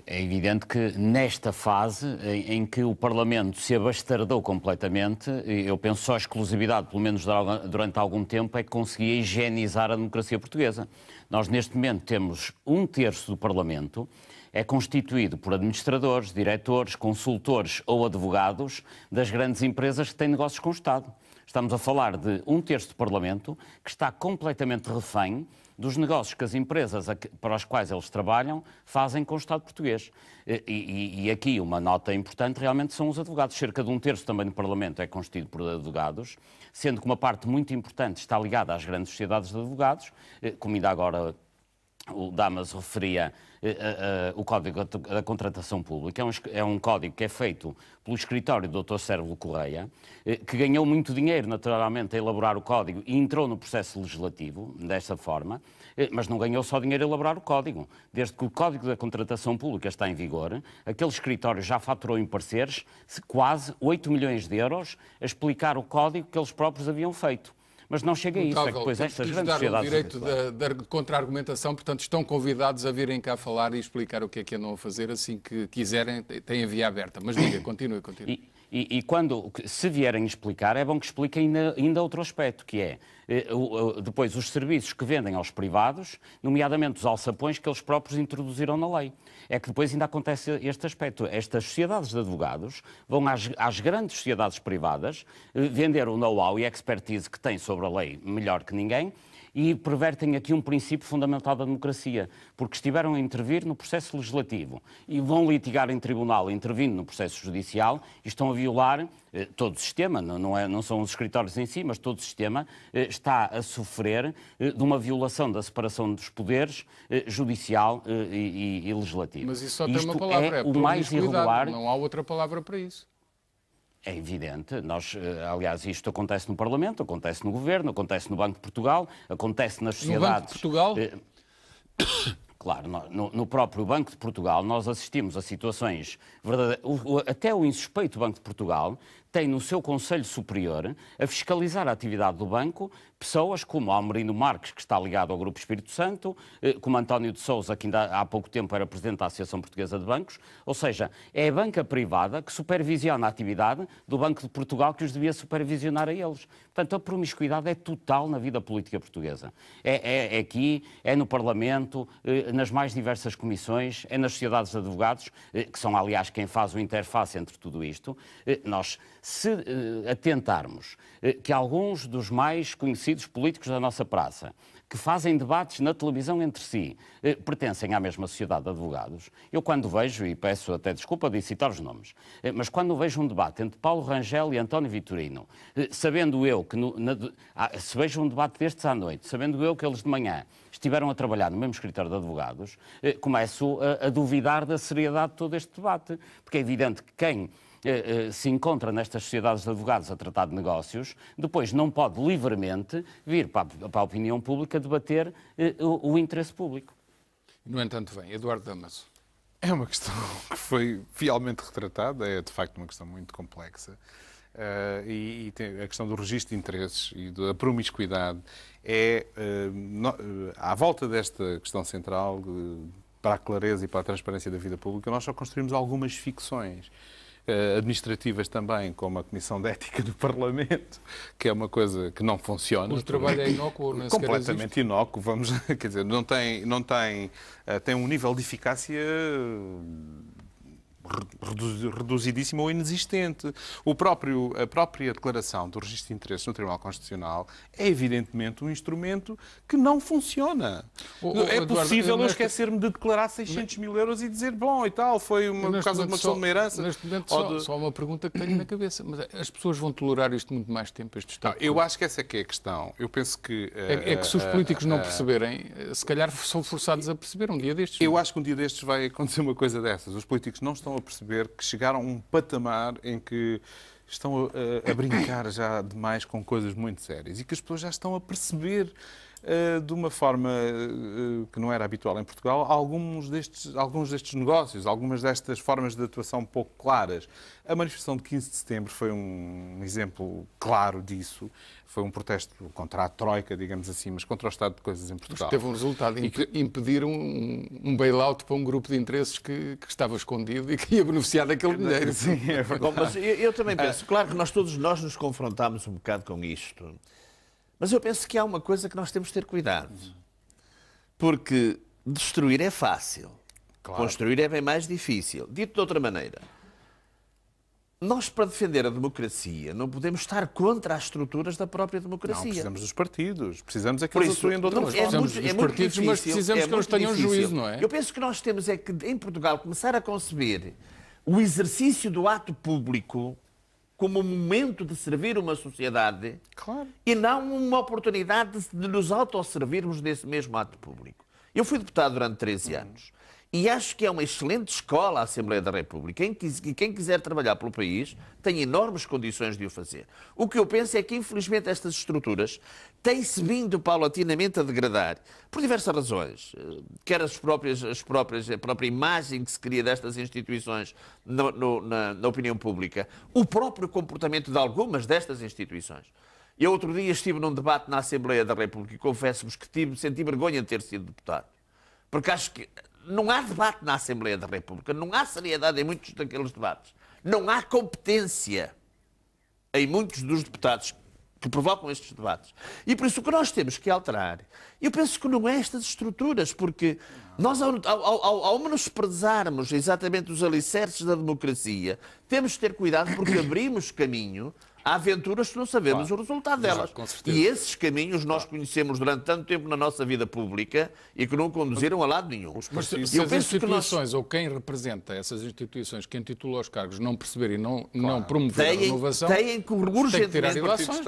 É evidente que nesta fase em que o Parlamento se abastardou completamente, eu penso só a exclusividade, pelo menos durante algum tempo, é que conseguia higienizar a democracia portuguesa. Nós neste momento temos 1/3 do Parlamento é constituído por administradores, diretores, consultores ou advogados das grandes empresas que têm negócios com o Estado. Estamos a falar de 1/3 do Parlamento que está completamente refém dos negócios que as empresas para as quais eles trabalham fazem com o Estado português. E aqui uma nota importante realmente são os advogados. Cerca de 1/3 também do Parlamento é constituído por advogados, sendo que uma parte muito importante está ligada às grandes sociedades de advogados, como ainda agora o Damas referia o Código da Contratação Pública. É um código que é feito pelo escritório do Dr. Sérvulo Correia, que ganhou muito dinheiro, naturalmente, a elaborar o código e entrou no processo legislativo desta forma, mas não ganhou só dinheiro a elaborar o código. Desde que o Código da Contratação Pública está em vigor, aquele escritório já faturou em pareceres quase 8 milhões de euros a explicar o código que eles próprios haviam feito. Mas não chega a isso, é que depois estas grandes sociedades... o direito da contra-argumentação, portanto estão convidados a virem cá falar e explicar o que é que andam a fazer, assim que quiserem, têm a via aberta. Mas diga, continue. E quando, se vierem explicar, é bom que expliquem ainda outro aspecto, que é depois os serviços que vendem aos privados, nomeadamente os alçapões que eles próprios introduziram na lei. É que depois ainda acontece este aspecto. Estas sociedades de advogados vão às grandes sociedades privadas vender o know-how e a expertise que têm sobre a lei melhor que ninguém, e pervertem aqui um princípio fundamental da democracia, porque estiveram a intervir no processo legislativo e vão litigar em tribunal, intervindo no processo judicial, e estão a violar todo o sistema, não são os escritórios em si, mas todo o sistema está a sofrer de uma violação da separação dos poderes judicial e legislativo. Mas isso só tem uma palavra, é o mais irregular. Não há outra palavra para isso. É evidente. Aliás, isto acontece no Parlamento, acontece no Governo, acontece no Banco de Portugal, acontece nas sociedades. No Banco de Portugal? Claro, no próprio Banco de Portugal nós assistimos a situações verdadeiras. Até o insuspeito Banco de Portugal tem no seu Conselho Superior a fiscalizar a atividade do banco pessoas como Almerino Marques, que está ligado ao Grupo Espírito Santo, como António de Sousa, que ainda há pouco tempo era presidente da Associação Portuguesa de Bancos. Ou seja, é a banca privada que supervisiona a atividade do Banco de Portugal, que os devia supervisionar a eles. Portanto, a promiscuidade é total na vida política portuguesa. É aqui, é no Parlamento, nas mais diversas comissões, é nas sociedades de advogados, que são, aliás, quem faz o interface entre tudo isto. Nós, se atentarmos que alguns dos mais conhecidos políticos da nossa praça, que fazem debates na televisão entre si, pertencem à mesma sociedade de advogados, eu quando vejo, e peço até desculpa de citar os nomes, mas quando vejo um debate entre Paulo Rangel e António Vitorino, sabendo eu que, se vejo um debate destes à noite, sabendo eu que eles de manhã estiveram a trabalhar no mesmo escritório de advogados, começo a duvidar da seriedade de todo este debate, porque é evidente que quem se encontra nestas sociedades de advogados a tratar de negócios, depois não pode livremente vir para a opinião pública debater o interesse público. No entanto, vem Eduardo Damaso. É uma questão que foi fielmente retratada, é de facto uma questão muito complexa. E tem a questão do registro de interesses e da promiscuidade à volta desta questão central, para a clareza e para a transparência da vida pública, nós só construímos algumas ficções administrativas também, como a Comissão de Ética do Parlamento, que é uma coisa que não funciona. O trabalho é inócuo, não é? Completamente inócuo, quer dizer, tem um nível de eficácia reduzidíssimo ou inexistente. A própria declaração do registro de interesses no Tribunal Constitucional é evidentemente um instrumento que não funciona. É possível eu esquecer-me de declarar 600 mil euros e dizer, bom, e tal, foi por causa de uma questão de uma herança. Neste momento, só uma pergunta que tenho na cabeça. Mas as pessoas vão tolerar isto muito mais tempo, este Estado? Eu acho que essa é que é a questão. Eu penso que... É que se os políticos não perceberem, se calhar são forçados a perceber um dia destes. Eu acho que um dia destes vai acontecer uma coisa dessas. Os políticos não estão a perceber que chegaram a um patamar em que estão a brincar já demais com coisas muito sérias e que as pessoas já estão a perceber de uma forma que não era habitual em Portugal alguns destes negócios, algumas destas formas de atuação pouco claras. A manifestação de 15 de setembro foi um exemplo claro disso. Foi um protesto contra a Troika, digamos assim, mas contra o estado de coisas em Portugal. Mas teve um resultado, impedir um bailout para um grupo de interesses que estava escondido e que ia beneficiar daquele dinheiro. Sim, é Bom, mas eu também penso, claro que todos nós nos confrontámos um bocado com isto, mas eu penso que há uma coisa que nós temos de ter cuidado. Porque destruir é fácil, claro. Construir é bem mais difícil. Dito de outra maneira, nós, para defender a democracia, não podemos estar contra as estruturas da própria democracia. Não, precisamos dos partidos. Precisamos é que eles atuem de outra forma. Precisamos dos partidos, mas precisamos que eles tenham juízo, não é? Eu penso que nós temos é que, em Portugal, começar a conceber o exercício do ato público como um momento de servir uma sociedade, claro, e não uma oportunidade de nos autosservirmos desse mesmo ato público. Eu fui deputado durante 13 anos. E acho que é uma excelente escola a Assembleia da República. Quem quiser trabalhar pelo país tem enormes condições de o fazer. O que eu penso é que, infelizmente, estas estruturas têm-se vindo paulatinamente a degradar, por diversas razões. Quer a própria imagem que se cria destas instituições na opinião pública, o próprio comportamento de algumas destas instituições. Eu outro dia estive num debate na Assembleia da República e confesso-vos que senti vergonha de ter sido deputado. Porque acho que não há debate na Assembleia da República, não há seriedade em muitos daqueles debates. Não há competência em muitos dos deputados que provocam estes debates. E por isso o que nós temos que alterar, eu penso que não é estas estruturas, porque nós, ao menosprezarmos exatamente os alicerces da democracia, temos de ter cuidado porque abrimos caminho a aventuras que não sabemos o resultado delas. E esses caminhos nós conhecemos durante tanto tempo na nossa vida pública e que não conduziram a lado nenhum. Mas se as instituições ou quem representa essas instituições, quem titula os cargos, não perceber e não promover a renovação, têm que urgentemente tirar ilações.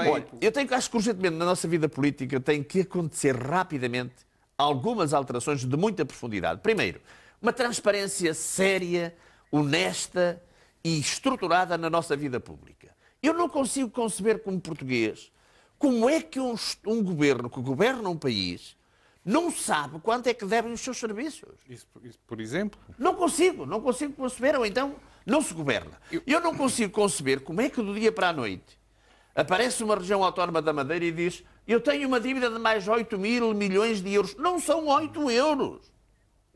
Acho que urgentemente na nossa vida política tem que acontecer rapidamente algumas alterações de muita profundidade. Primeiro, uma transparência séria, honesta e estruturada na nossa vida pública. Eu não consigo conceber como português como é que um governo que governa um país não sabe quanto é que devem os seus serviços. Isso por exemplo? Não consigo conceber, ou então não se governa. Eu não consigo conceber como é que do dia para a noite aparece uma região autónoma da Madeira e diz: eu tenho uma dívida de mais 8.000 milhões de euros. Não são 8 euros.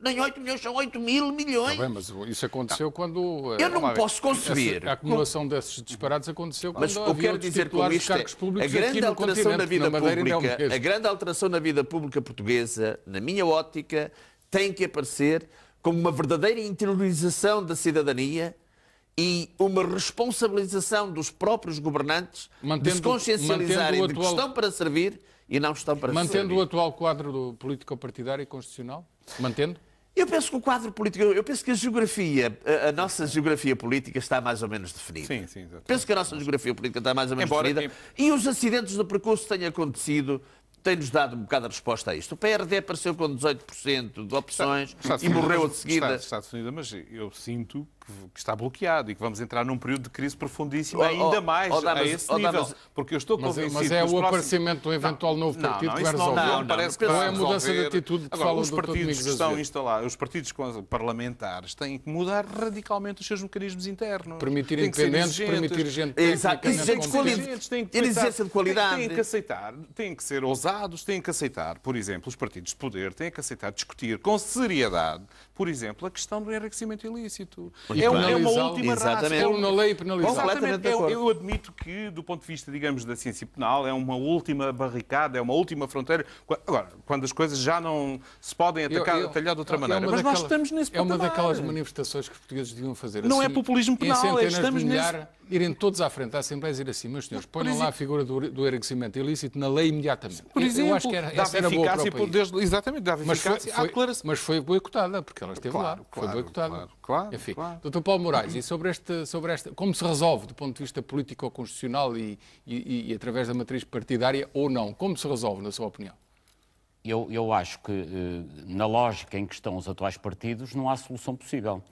Nem 8 milhões, são 8.000 milhões. Bem, mas isso aconteceu quando... Eu não posso conceber. A acumulação desses disparados aconteceu quando mas havia quero dizer com isto cargos públicos a grande aqui no alteração na vida pública, a grande alteração na vida pública portuguesa, na minha ótica, tem que aparecer como uma verdadeira interiorização da cidadania e uma responsabilização dos próprios governantes de se consciencializarem de que estão para servir e não estão para servir. Mantendo o atual quadro do político-partidário e constitucional? Mantendo? Eu penso que o quadro político, eu penso que a nossa geografia política está mais ou menos definida. Sim, exatamente. Penso que a nossa geografia política está mais ou menos definida e os acidentes do percurso que têm acontecido têm-nos dado um bocado a resposta a isto. O PRD apareceu com 18% de opções e morreu de seguida. Está definida, mas eu sinto que está bloqueado e que vamos entrar num período de crise profundíssima ainda mais a esse nível. Porque eu estou convencido mas é o aparecimento de um eventual novo partido que vai resolver. Parece que não é a mudança de atitude que fala os partidos que estão instalados, os partidos parlamentares têm que mudar radicalmente os seus mecanismos internos. Permitir independentes, permitir gente exigentes de qualidade. Têm que aceitar, têm que ser ousados, têm que aceitar, por exemplo, os partidos de poder têm que aceitar discutir com seriedade, por exemplo, a questão do enriquecimento ilícito. É uma última ratio. Na lei penalizar. Exatamente. Eu admito que, do ponto de vista, digamos, da ciência penal, é uma última barricada, é uma última fronteira. Agora, quando as coisas já não se podem atalhar de outra maneira. Mas nós estamos nesse patamar. É uma daquelas manifestações que os portugueses deviam fazer. Não assim, é populismo penal, estamos nesse... Irem todos à frente à Assembleia e dizer assim: meus senhores, ponham lá a figura do enriquecimento ilícito na lei imediatamente. Por exemplo, eu acho que essa era boa para o país. Exatamente, dava eficácia à declaração. Mas foi boicotada, porque ela esteve lá. Foi boicotada. Claro. Enfim, Dr. Paulo Moraes, e sobre esta, como se resolve do ponto de vista político-constitucional e através da matriz partidária ou não? Como se resolve, na sua opinião? Eu acho que, na lógica em que estão os atuais partidos, não há solução possível.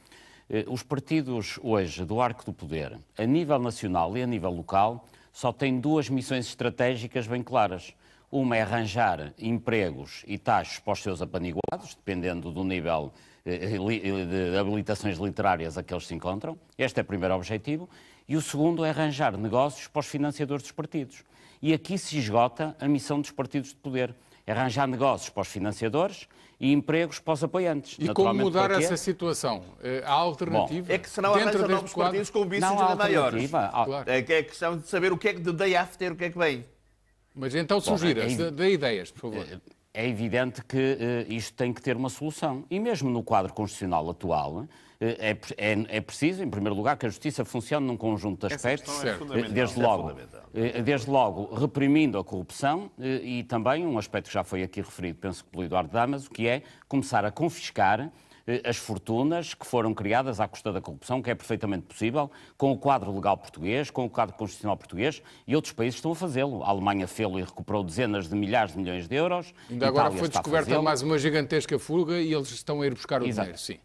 Os partidos hoje do arco do poder, a nível nacional e a nível local, só têm duas missões estratégicas bem claras. Uma é arranjar empregos e taxas para os seus apaniguados, dependendo do nível de habilitações literárias a que eles se encontram. Este é o primeiro objetivo. E o segundo é arranjar negócios para os financiadores dos partidos. E aqui se esgota a missão dos partidos de poder. É arranjar negócios para os financiadores e empregos para os apoiantes. E como mudar essa situação? Há alternativa? Bom, é que senão arranja novos partidos com vícios ainda maiores. Claro. É que é questão de saber o que é que de day after, o que é que vem. Mas então sugira, dê ideias, por favor. É evidente que isto tem que ter uma solução. E mesmo no quadro constitucional atual, é preciso, em primeiro lugar, que a justiça funcione num conjunto de aspectos, desde logo reprimindo a corrupção e também um aspecto que já foi aqui referido, penso que pelo Eduardo Damaso, que é começar a confiscar as fortunas que foram criadas à custa da corrupção, que é perfeitamente possível, com o quadro legal português, com o quadro constitucional português, e outros países estão a fazê-lo. A Alemanha fê-lo e recuperou dezenas de milhares de milhões de euros. Ainda agora foi descoberta mais uma gigantesca fuga e eles estão a ir buscar o dinheiro, sim.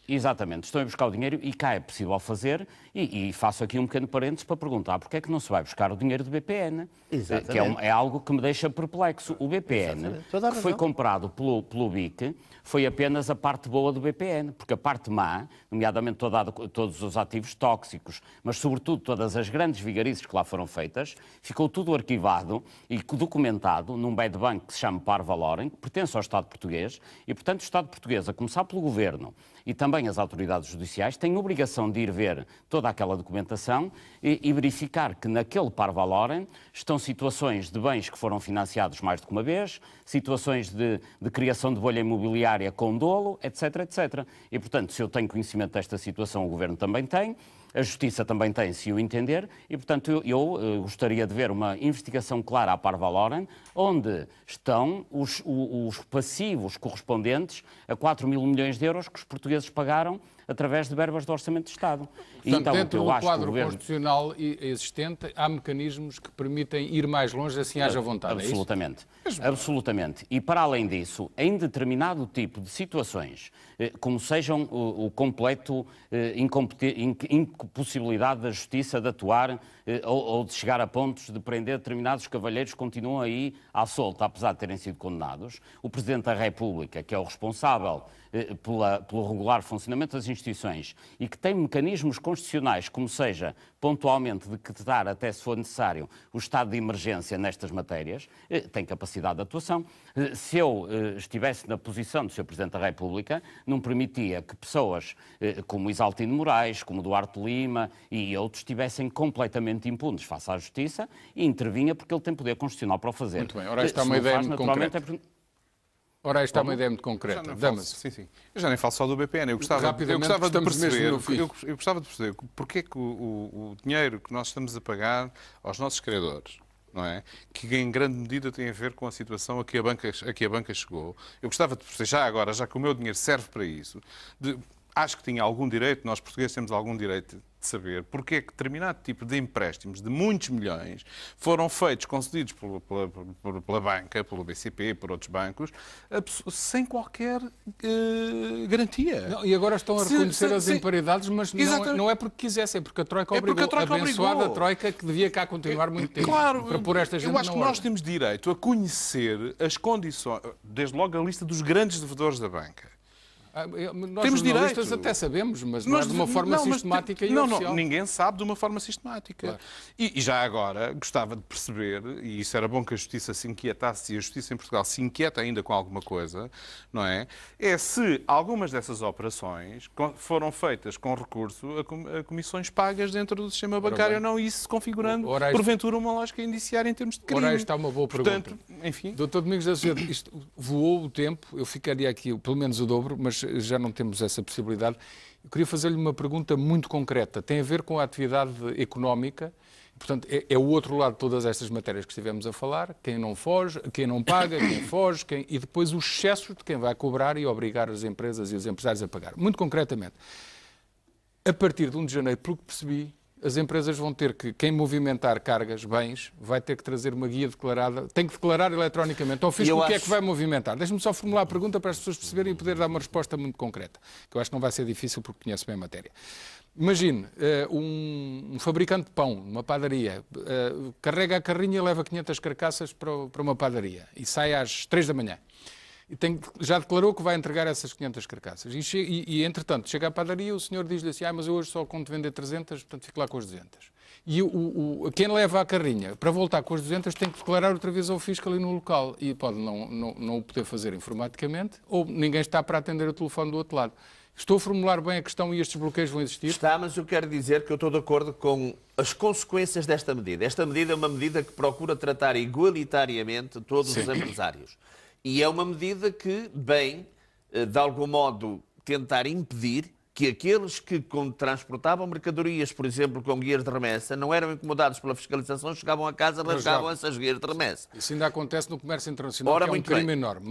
Exatamente, estão a buscar o dinheiro e cá é possível fazer, e faço aqui um pequeno parênteses para perguntar porque é que não se vai buscar o dinheiro do BPN, que é algo que me deixa perplexo. O BPN, que foi comprado pelo BIC, foi apenas a parte boa do BPN, porque a parte má, nomeadamente todos os ativos tóxicos, mas sobretudo todas as grandes vigarices que lá foram feitas, ficou tudo arquivado e documentado num bad bank que se chama Parvalorem, que pertence ao Estado português, e portanto o Estado português, a começar pelo Governo, e também também as autoridades judiciais têm obrigação de ir ver toda aquela documentação e verificar que naquele par valorem estão situações de bens que foram financiados mais do que uma vez, situações de criação de bolha imobiliária com dolo, etc, etc. E, portanto, se eu tenho conhecimento desta situação, o Governo também tem, a Justiça também tem, se o entender, e, portanto, eu gostaria de ver uma investigação clara à par valorem, onde estão os passivos correspondentes a 4 mil milhões de euros que os portugueses pagaram através de verbas do Orçamento de Estado. Portanto, então, dentro eu do acho quadro que o Governo... constitucional existente, há mecanismos que permitem ir mais longe, assim haja vontade. Absolutamente. Absolutamente. E, para além disso, em determinado tipo de situações, como sejam o completo impossibilidade da Justiça de atuar ou de chegar a pontos de prender determinados cavalheiros que continuam aí à solta, apesar de terem sido condenados, o Presidente da República, que é o responsável pelo regular funcionamento das instituições e que tem mecanismos constitucionais, como seja pontualmente decretar, até se for necessário, o estado de emergência nestas matérias, tem capacidade de atuação. Se eu estivesse na posição do Sr. Presidente da República, não permitia que pessoas como Isaltino Moraes, como Duarte Lima e outros estivessem completamente impunes face à Justiça e intervinha porque ele tem poder constitucional para o fazer. Muito bem, ora esta é uma ideia muito concreta. Ora, esta é uma ideia muito concreta. Sim. Eu já nem falo só do BPN. Eu gostava de perceber porque é que o dinheiro que nós estamos a pagar aos nossos credores, não é? Que em grande medida tem a ver com a situação a que a banca chegou. Eu gostava de perceber, já que o meu dinheiro serve para isso, acho que tinha algum direito, nós portugueses temos algum direito de saber porque é que determinado tipo de empréstimos de muitos milhões foram feitos, concedidos pela banca, pelo BCP, por outros bancos, sem qualquer garantia. Não, e agora estão a reconhecer as imparidades, mas não é porque quisessem, é porque a Troika obrigou. A abençoada Troika que devia cá continuar muito tempo. Claro, para pôr esta gente eu acho que na nós ordem. temos direito a conhecer as condições, desde logo a lista dos grandes devedores da banca. Nós temos jornalistas direito. até sabemos, mas não é de uma forma sistemática e oficial. Não, ninguém sabe de uma forma sistemática. Claro. E já agora gostava de perceber, e isso era bom que a Justiça se inquietasse, e a Justiça em Portugal se inquieta ainda com alguma coisa, não é? É se algumas dessas operações foram feitas com recurso a comissões pagas dentro do sistema bancário ou não, e isso configurando, porventura, uma lógica indiciária em termos de crime. Ora, esta é uma boa pergunta. Portanto, enfim... Dr. Domingos da Azevedo, isto voou o tempo, eu ficaria aqui pelo menos o dobro, mas já não temos essa possibilidade. Eu queria fazer-lhe uma pergunta muito concreta. Tem a ver com a atividade económica. Portanto, é o outro lado de todas estas matérias que estivemos a falar. Quem não foge, quem não paga, quem foge, e depois os excessos de quem vai cobrar e obrigar as empresas e os empresários a pagar. Muito concretamente, a partir de 1 de janeiro, pelo que percebi, as empresas vão ter que, quem movimentar cargas, bens, vai ter que trazer uma guia declarada, tem que declarar eletronicamente ao fisco o que é que vai movimentar. Deixe-me só formular a pergunta para as pessoas perceberem e poder dar uma resposta muito concreta, que eu acho que não vai ser difícil porque conheço bem a matéria. Imagine, um fabricante de pão, uma padaria, carrega a carrinha e leva 500 carcaças para uma padaria e sai às 3 da manhã. Já declarou que vai entregar essas 500 carcaças. E entretanto, chega à padaria, o senhor diz-lhe assim, mas eu hoje só conto vender 300, portanto fico lá com as 200. E quem leva a carrinha para voltar com as 200 tem que declarar outra vez ao fisco ali no local. E pode não o poder fazer informaticamente, ou ninguém está para atender o telefone do outro lado. Estou a formular bem a questão e estes bloqueios vão existir? Está, mas eu quero dizer que eu estou de acordo com as consequências desta medida. Esta medida é uma medida que procura tratar igualitariamente todos os empresários. E é uma medida que, de algum modo, tentar impedir que aqueles que transportavam mercadorias, por exemplo, com guias de remessa, não eram incomodados pela fiscalização, chegavam a casa e largavam essas guias de remessa. Isso ainda acontece no comércio internacional, que é um crime enorme.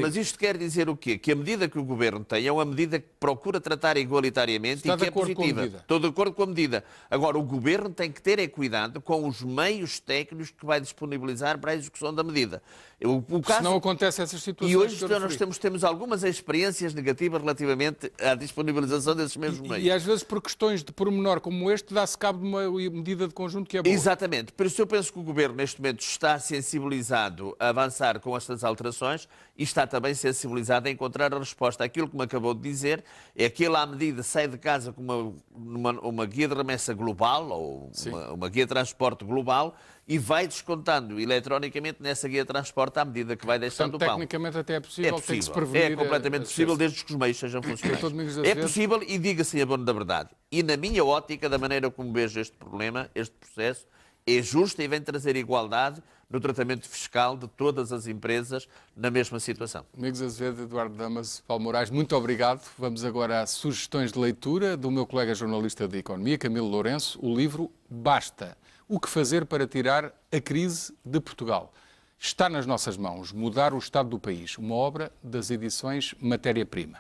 Mas isto quer dizer o quê? Que a medida que o Governo tem é uma medida que procura tratar igualitariamente e que é positiva. Estou de acordo com a medida. Agora, o Governo tem que ter cuidado com os meios técnicos que vai disponibilizar para a execução da medida. Se não acontece essas situações... E hoje nós temos algumas experiências negativas relativamente à disponibilização desses mesmos meios. E às vezes, por questões de pormenor como este, dá-se cabo de uma medida de conjunto que é boa. Exatamente. Por isso eu penso que o Governo, neste momento, está sensibilizado a avançar com estas alterações e está também sensibilizado a encontrar a resposta àquilo que me acabou de dizer, é que ele, à medida, sai de casa com uma guia de remessa global ou uma guia de transporte global e vai descontando eletronicamente nessa guia de transporte à medida que vai deixando Portanto, o pão. tecnicamente até é possível, É tem que se possível, prevenir. é completamente possível, desde que os meios sejam funcionais. É possível e diga-se em abono da verdade. E na minha ótica, da maneira como vejo este problema, este processo, é justo e vem trazer igualdade no tratamento fiscal de todas as empresas na mesma situação. Amigos Azevedo, Eduardo Damas, Paulo Moraes, muito obrigado. Vamos agora às sugestões de leitura do meu colega jornalista de Economia, Camilo Lourenço, o livro Basta. O que fazer para tirar a crise de Portugal? Está nas nossas mãos mudar o estado do país, uma obra das edições Matéria-Prima.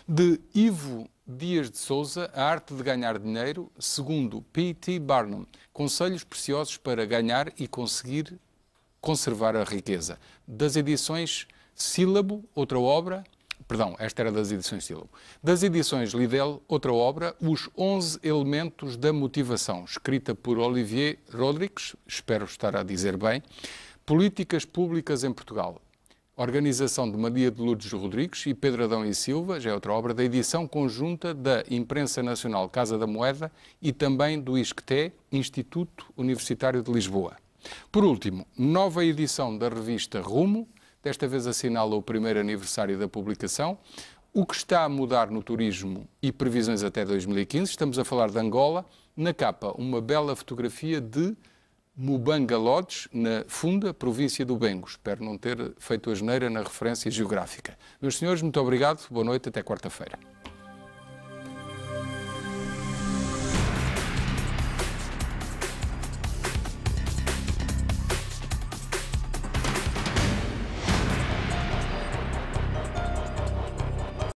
De Ivo Dias de Souza, A Arte de Ganhar Dinheiro, segundo P.T. Barnum, conselhos preciosos para ganhar e conseguir conservar a riqueza. Das edições Sílabo, outra obra, perdão, esta era das edições Sílabo. Das edições Lidl, outra obra, Os 11 Elementos da Motivação, escrita por Olivier Rodrigues, espero estar a dizer bem, Políticas Públicas em Portugal. Organização de Maria de Lourdes Rodrigues e Pedro Adão e Silva, já é outra obra, da edição conjunta da Imprensa Nacional Casa da Moeda e também do ISCTE, Instituto Universitário de Lisboa. Por último, nova edição da revista Rumo, desta vez assinala o primeiro aniversário da publicação, O que está a mudar no turismo e previsões até 2015. Estamos a falar de Angola. Na capa, uma bela fotografia de Mubanga Lodge, na Funda, província do Bengo. Espero não ter feito asneira na referência geográfica. Meus senhores, muito obrigado. Boa noite, até quarta-feira.